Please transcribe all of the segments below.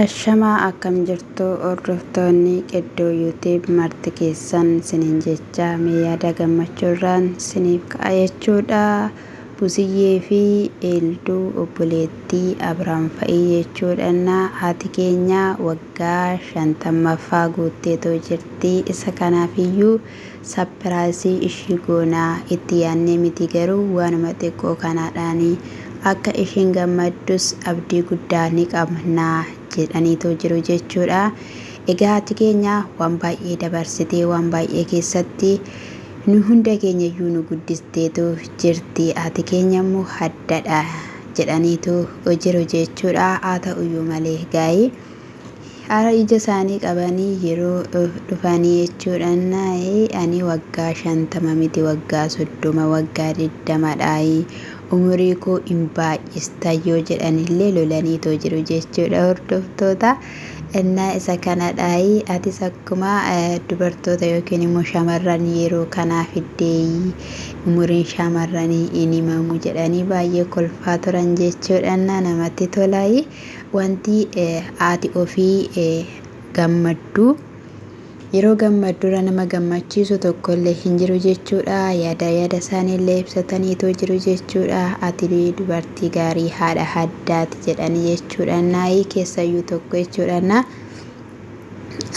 Ashamaa akkam jirtu hordoftoonni Qeddoo YouTube marti keessan siniin jecha yaada gammachuudhaan siniif ka'a jechuudha. Busiyyee fi Eelduu obboleettii Abiraam fa'ii jechuudha. Haati keenya waggaa 50ffaa guutteetoo jirti. Isa kanaafiyyuu sappiraasii ishii goonaa itti yaadnee miti garuu waanuma xiqqoo kanaadhaanii akka ishiin gammaddus abdii guddaa ni qabnaa jedhaniitoo jiru jechuudha. Egaa haati keenya waan baay'ee dabarsitee waan baay'ee keessatti nu hunda keenyayyuu nu guddisteetoo jirti. Haati keenya immoo haddadha jedhaniitoo jiru jechuudha. Haa ta'uyyuu malee gaa'ii haala ija isaanii qabanii yeroo dhufanii jechuudha. Ani waggaa 50 miti waggaa 30 waggaa 20dha. Umurii koo hin baay'istayyoo jedhanillee lolaniitoo jiru jechuudha hordoftoota. Innaa isa kanadhaayi atis akkuma dubartoota yookiin immoo shamarran yeroo kanaa fiddeeyi umuriin shamarranii hin himamu jedhanii baay'ee kolfaa turan jechuudha. Namatti tolaayi wanti haati ofii gammaddu yeroo gammaddura nama gammachiisu tokkollee hin jiru jechuudha. Yaada isaaniillee ibsataniitoo jiru jechuudha. Ati dubartii gaarii haadha haddaati jedhanii jechuudha. Naayii keessayyuu tokko jechuudha.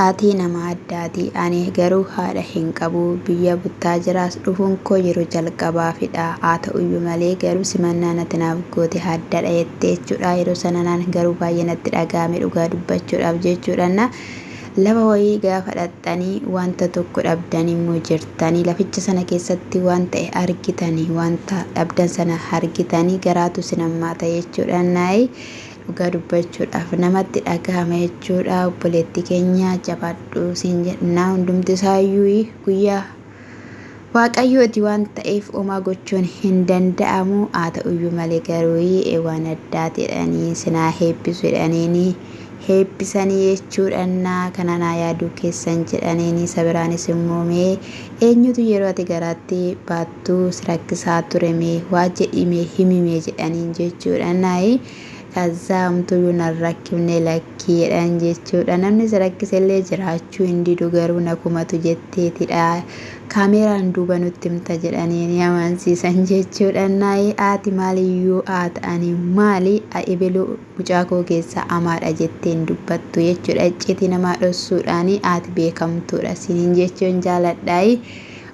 Ati nama addaati. Ani garuu haadha hin qabu. Biyya Buttaajiraas dhufuun koo yeroo jalqabaafidha. Haa ta'uyyuu malee garuu simannaa natti naaf goote haddadha jettee jechuudha. Yeroo sanaan garuu baay'ee natti dhagahame dhugaa dubbachuudhaaf jechuudha. Lafa wayii gaafa dhaxxanii wanta tokko dhabdanii immoo jirtanii laficha sana keessatti waan ta'e argitanii wanta dhabdan sana argitanii garaatu sin hammaata jechuudha. Naayii dhugaa dubbachuudhaaf namatti dhagahama jechuudha. Obboleettii keenya jabaadhu siin jedha. Hundumti isaayyuu guyyaa Waaqayyooti waan ta'eef homaa gochuun hin danda'amu. Haa ta'uyyuu malee garuu waan addaati jedhanii sinaa heebbisu jedhaniini heebbisanii jechuudha. Kananaa yaaduu keessan jedhaniini sabiraanis immoo mee eenyutu yeroo ati garaatti baattuu rakkisaa ture mee waa jedhimee himimee jedhaniin jechuudha. Naayii kaza umtuyyuu nan rakkifne lakkii jedhan jechuudha. Namni si rakkisellee jiraachuu hin didu garuu nakumatu jetteetidha. Kaameeraan duuba nutti himta jedhanii amansiisan jechuudha. Naayii haati maaliyyuu haa ta'anii maali ebiluu mucaa koo keessa amaadha jetteen dubbattu jechuudha. Icciitii namaa dhossuudhaan haati beekamtuudha siniin jechuun jaaladhaayi.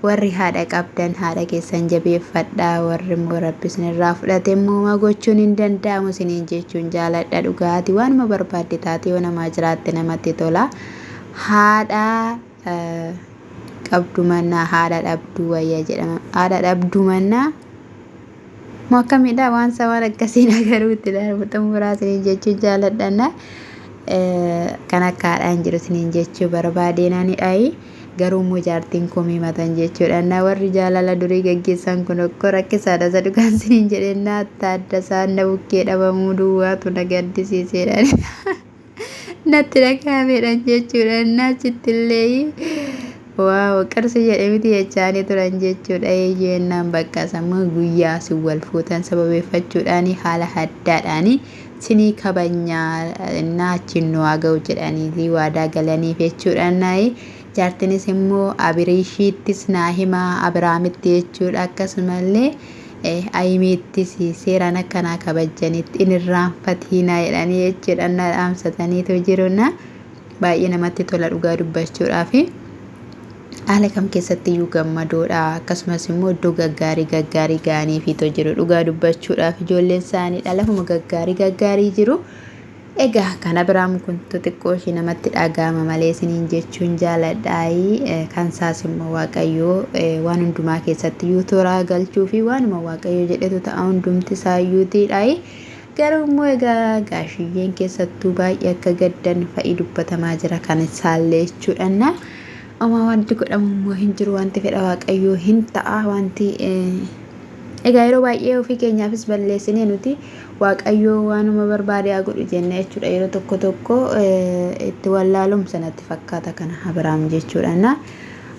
Warri haadha qabdan haadha keessan jabeeffadhaa. Warri immoo rabbi isinirraa fudhate immoo gochuun hin danda'amu siniin jechuun jaaladha. Dhugaatii waanuma barbaadde taate yoo namaa jiraatte namatti tola. Haadha qabdu mannaa haadha dhabduu wayya jedhama. Haadha dhabduu mannaa akkamidha waan sawaan akkasiin agaruutti darbuta muraasiniin jechuun jaaladha. Kan akka haadhaan jiru siniin jechuu barbaadeenanidhaayi. Garuu immoo jaartiin komii matan jechuudha. Warri jaalala durii gaggeessan kun okkoo rakkisaadha isa dhugaan siniin jedhennaa Taaddasaan na bukkee dhabamuu duwwaatu na gaddisiisedha. Natti dhagahameedhaan jechuudha. Achittillee waaw qarsi jedhee miti jechaanii turan jechuudha. Eeyyennaan bakka sammuu guyyaa si wal fuutan sababeeffachuudhaan haala haddaadhaan sinii kabajnaa achiin nu haa ga'u jedhanii waadaa galaniif jechuudha. Jaartinis immoo Abiriishiittis naa himaa Abiraamitti jechuudha. Akkasumallee Ayimeettis seeraan akkanaa kabajanitti in irraanfatiinaa jedhanii jechuudha. Dhaamsataniitu jiruna. Baay'ee namatti tola dhugaa dubbachuudhaaf. Haala kam keessattiyyuu gammadoodha. Akkasumas immoo iddoo gaggaarii ga'aniifiitoo jiru dhugaa dubbachuudhaaf ijoolleen isaaniidha lafuma gaggaarii jiru. Egaa kan Abiraam kun xiqqoo ishee namatti dhagahama malee siniin jechuun jaaladhaayi. Kan isaas immoo Waaqayyoo waan hundumaa keessatti iyyuu toraa galchuu fi waanuma Waaqayyoo jedhetu ta'a hundumti isaayyuutiidhaayi. Garuu immoo egaa gaashiyyeen keessattuu baay'ee akka gaddan fa'ii dubbatamaa jira kan isaallee jechuudha. Amma wanti godhamu immoo hin jiru wanti fedha Waaqayyoo hin ta'a wanti egaa yeroo baay'ee ofii keenyaafis balleessinee nuti Waaqayyoo waanuma barbaade haa godhu jennee jechuudha. Yeroo tokko itti wallaalumsa natti fakkaata kana Abiraam jechuudha.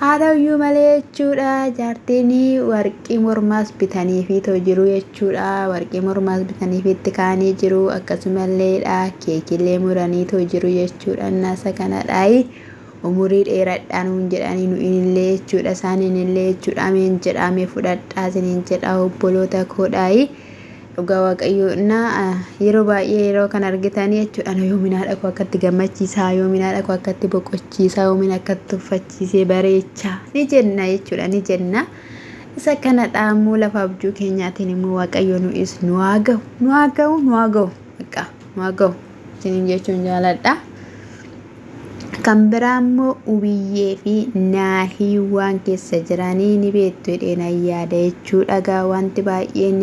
Haadhayyuu malee jechuudha jaartiin warqii mormaas bitanii fi too jiru jechuudha. Warqii mormaas bitanii fi itti kaanii jiru akkasumalleedha keekillee muranii too jiru jechuudha. Nasa kanadha umurii dheeradhaan jedhanii nu illee jechuudha. Isaaniinillee jechuudha ameen jedhamee fudhadhaa isiniin jedha obboloota koodhaa. Dhugaa waaqayyoodha yeroo baay'ee yeroo kan argitanii jechuudha yoomiin haadha koo akkatti gammachiisaa yoomiin haadha koo akkatti boqochiisaa yoomiin akkatti uffachiisee bareechaa ni jenna jechuudha ni jenna. Isa kanadha ammoo lafa abjuu keenyaatiin immoo waaqayyo nu'is nu haa ga'u isiniin jechuun jaaladha. Kan biraa immoo ubiyyee fi naahii waan keessa jiranii ni beektu jedheen ayyaada jechuudha. Gaa wanti baay'een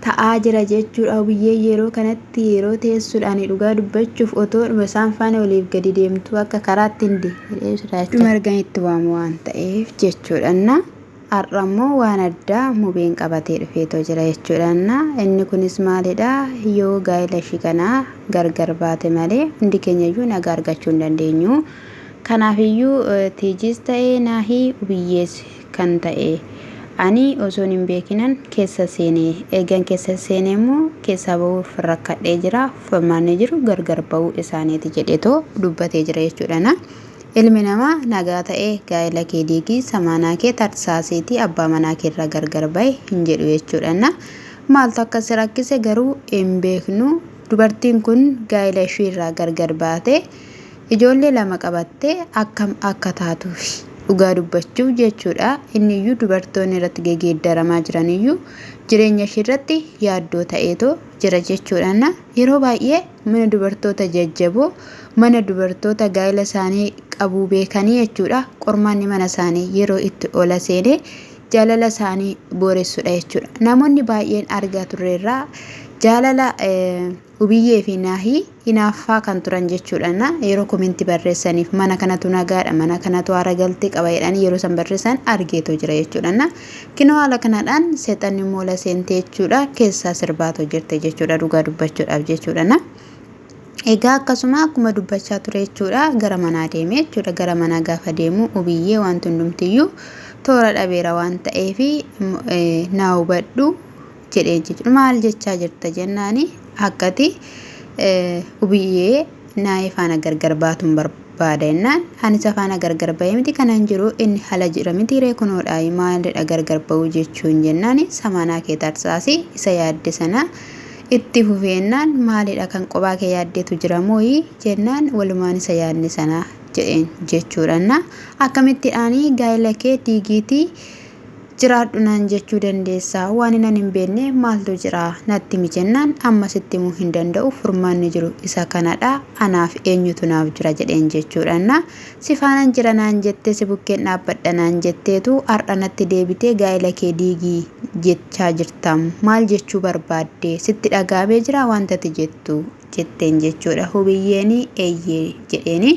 ta'aa jira jechuudha. Ubiyyee yeroo kanatti yeroo teessuudhaan dhugaa dubbachuuf otoo isaan faana waliif gadi deemtu akka karaatti hindi dhuma arganitti waamu waan ta'eef jechuudha. Har'a immoo waan addaa mubeen qabatee dhufeetoo jira jechuudha. Inni kunis maalidha yoo gaa'ela ishii kanaa gargar baate malee hundi keenyayyuu nagaa argachuu hin dandeenyu. Kanaafiyyuu tiijis ta'ee naahii ubiyyees kan ta'e ani osoon hin beekinan keessa seenee eegan keessa seenee immoo keessa ba'uuf rakkadhee jira uffanni jiru gargar ba'uu isaaniiti jedheetoo dubbatee jira jechuudha. Ilmi namaa nagaa ta'ee gaa'ela kee diigii samaanaa kee tarsaasiitii abbaa manaa kee irraa gargar ba'e hin jedhu jechuudha. Maaltu akkas rakkise garuu hin beeknu. Dubartiin kun gaa'ela ishee irraa gargar baate ijoollee lama qabattee akkam akka taatuuf dhugaa dubbachuuf jechuudha. Inniyyuu dubartoonni irratti gegeeddaramaa jiraniyyuu jireenya ishee irratti yaaddoo ta'eetoo jira jechuudha. Yeroo baay'ee mana dubartoota jajjaboo mana dubartoota gaa'ela isaanii qabuu beekanii jechuudha. Qormaanni mana isaanii yeroo itti ola seenee jaalala isaanii booressudha jechuudha. Namoonni baay'een argaa turreerraa jaalala ubiyyee fi naahii hinaaffaa kan turan jechuudha. Yeroo kominti barreessaniif mana kanatu nagaadha mana kanatu haara galtee qaba jedhanii yeroo san barreessan argeetoo jira jechuudha. Kinoo haala kanadhaan seexanni moola seentee jechuudha keessaa sirbaatoo jirte jechuudha dhugaa dubbachuudhaaf jechuudha. Egaa akkasuma akkuma dubbachaa ture jechuudha gara manaa deemee jechuudha. Gara manaa gaafa deemu ubiyyee wanti hundumtiyyuu toora dhabeera waan ta'eef naa hubadhu jedhee jechuudha. Maal jechaa jirta jennaani akkati ubiyyee naahii faana gargar baatuun barbaada jennaan anis faana gargar ba'ee miti kanan jiru inni hala jira miti ree kunoodhaa maalidha gargar ba'uu jechuun jennaani samaanaa kee tarsaasii isa yaadde sana itti fufeennaan maalidha kan qophaa kee yaaddeetu jira mooyii jennaan walumaan isa yaadne sana jedheen jechuudha. Akkamittidhaanii gaa'ela kee diigiitii jiraadhu naan jechuu dandeessaa waan hin beekne maaltu jira natti mijennaan ammasitti himuu hin danda'u furmaanni jiru isa kanadha anaaf eenyutu naaf jira jedheen jechuudha. Si faanan jira naan jettee si bukkeen dhaabbadha naan jetteetu har'a natti deebitee gaa'ela kee diigii jechaa jirtam maal jechuu barbaadde sitti dhagaamee jira wantati jettu jetteen jechuudha. Ubiyyeeni eeyyee jedheeni.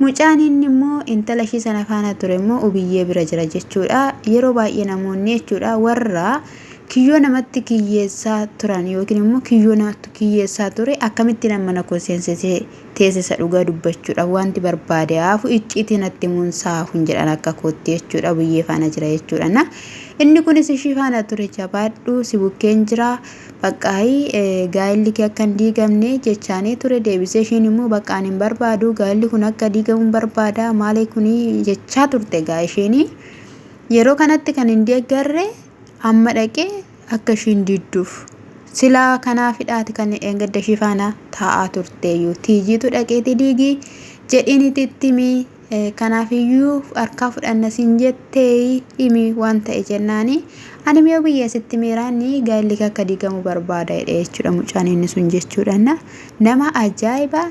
Mucaan inni immoo intala ishii sana faana ture immoo ubiyyee bira jira jechuudha. Yeroo baay'ee namoonni jechuudha warra kiyyoo namatti kiyyeessaa turan yookiin immoo kiyyoo namatti kiyyeessaa ture akkamitti mana koo seensisee teessisa dhugaa dubbachuudha wanti barbaade haafu icciitii natti muunsaa hin jedhan akka kootti jechuudha. Ubiyyee faana jira jechuudha. Inni kunis ishii faana ture jabaadhu si bukkeen jira baqqaayi gaa'elli kee akka hin diigamne jechaanii ture deebisee ishiin immoo baqqaan hin barbaadu gaa'elli kun akka diigamuun barbaada maali kuni jechaa turte gaa ishiin yeroo kanatti kan hin deeggarre amma dhaqee akka ishiin didduuf silaa kanaafidhaati kan gadda ishii faana taa'aa turteeyyuu tiijiitu dhaqeeti diigii jedhiinitti ittimi kanaafiyyuu harkaa fudhanna siin jettee himi waan ta'e jennaani ani mee biyya sitti meeraani gaa'elli akka diigamu barbaada jechuudha mucaan inni sun jechuudha. Nama ajaa'iba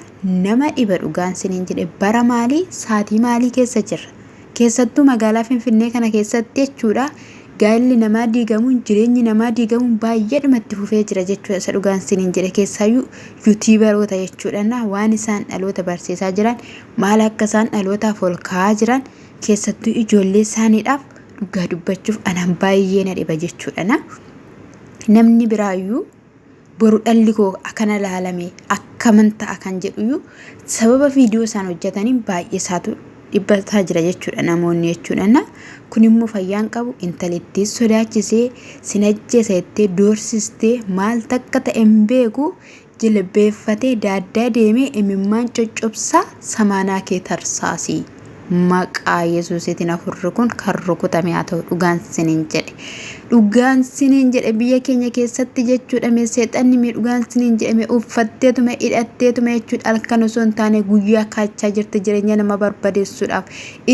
nama dhiba dhugaan siniin jedhe bara maalii saatii maalii keessa jirra keessattuu magaalaa Finfinnee kana keessatti jechuudha. Gaa'elli namaa diigamuun jireenyi namaa diigamuun baay'ee dhumatti fufee jira jechuudha. Isa dhugaan siniin jedhe keessaayyuu yuutiibaroota jechuudha. Waan isaan dhaloota barsiisaa jiran maal akka isaan dhalootaaf ol kaa'aa jiran keessattuu ijoollee isaaniidhaaf dhugaa dubbachuuf anaan baay'ee na dhiba jechuudha. Namni biraayyuu boru dhalli koo akkana laalame akkaman ta'a kan jedhuyyuu sababa viidiyoo isaan hojjetaniin baay'ee isaatu dhibbataa jira jechuudha namoonni jechuudha. Kun immoo fayyaan qabu intalittii sodaachisee sinajjeessa jettee doorsistee maal takka ta'e hin beeku jilbeeffatee daaddaa deemee imimmaan coccobsaa samaanaa kee tarsaasii. Maqaa Yesuusiitiin afurri kun kan rukutame haa ta'u dhugaan siniin jedhe. Dhugaan siniin jedhe biyya keenya keessatti jechuudha mee seexanni mee dhugaan siniin jedhe mee uffatteetuma hidhatteetuma jechuudha halkan osoo hin taane guyyaa kaachaa jirti jireenya nama barbadeessuudhaaf.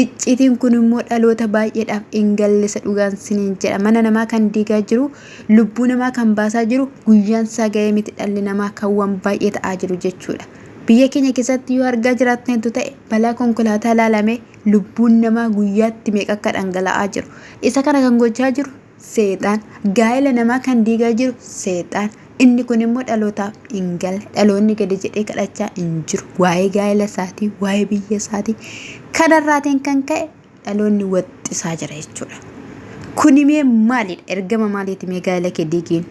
Icciitiin kun immoo dhaloota baay'eedhaaf hin gallisa dhugaan siniin jedha. Mana namaa kan diigaa jiru, lubbuu namaa kan baasaa jiru, guyyaan isaa ga'ee miti dhalli namaa kan waan baay'ee ta'aa jiru jechuudha. Biyya keenya keessatti yoo argaa jiraatneetu ta'e balaa konkolaataa ilaalame lubbuun namaa guyyaatti meeqa akka dhangala'aa jiru. Isa kana kan gochaa jiru seexaan, gaa'ela namaa kan diigaa jiru seexaan. Inni kun immoo dhalootaaf hin galle. Dhaloonni gadi jedhee kadhachaa hin jiru. Waa'ee gaa'ela isaatii, waa'ee biyya isaatii kanarraatiin kan ka'e dhaloonni waxxisaa jira jechuudha. Kun immoo maalidha? Ergama maaliiti mee gaa'ela kee diigiin?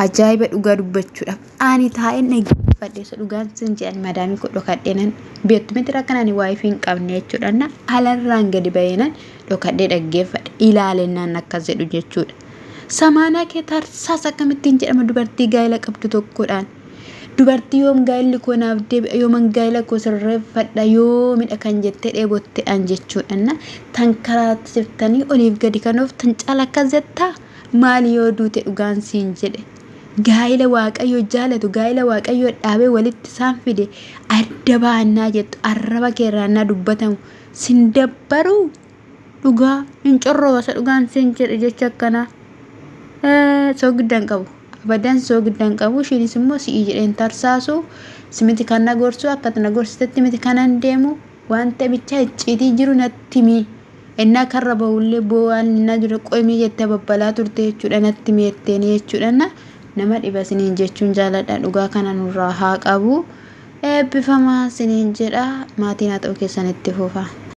Ajaa'iba dhugaa dubbachuudhaaf ani taa'een dhaggeeffadhe dhugaan sin jedhan madaamii koo dhokadheenan beektu miti rakkanani waayifii hin qabne jechuudha. Alarraan gadi ba'eenan dhokadhee dhaggeeffadhe ilaalennaan akkas jedhu jechuudha. Samaanaa kee tarsaas akkamittiin jedhama dubartii gaa'ela qabdu tokkodhaan. Dubartii yoom gaa'elli koo naaf deebi'a yooman gaa'ela koo sirreeffadha yoomidha kan jettee dheebotteedhaan jechuudha. Tan karaatiftanii oliif gadi kan ooftan caala akkas jettaa maali yoo duute dhugaan siin jedhe. Gaa'ela waaqayyo jaalatu gaa'ela waaqayyo dhaabee walitti isaan fide adda baannaa jettu arraba keerraannaa dubbatamu sin dabbaru dhugaa hin corroosa dhugaan sin jedhe jecha akkanaa soogiddan qabu abadan soogiddan qabu ishiinis immoo si'ii jedheen tarsaasu simiti kan na gorsu akka na gorsitetti miti kanan deemu wanta bicha icciitii jiru natti mi innaa karra bahullee boo'aan na dura qoymii jettee babbalaa turte jechuudha natti mi'etteeni jechuudha. Nama dhiba siniin jechuun jaaladha dhugaa kana nurraa haa qabu. Eebbifamaa siniin jedha maatiin haa ta'u keessanitti fufa.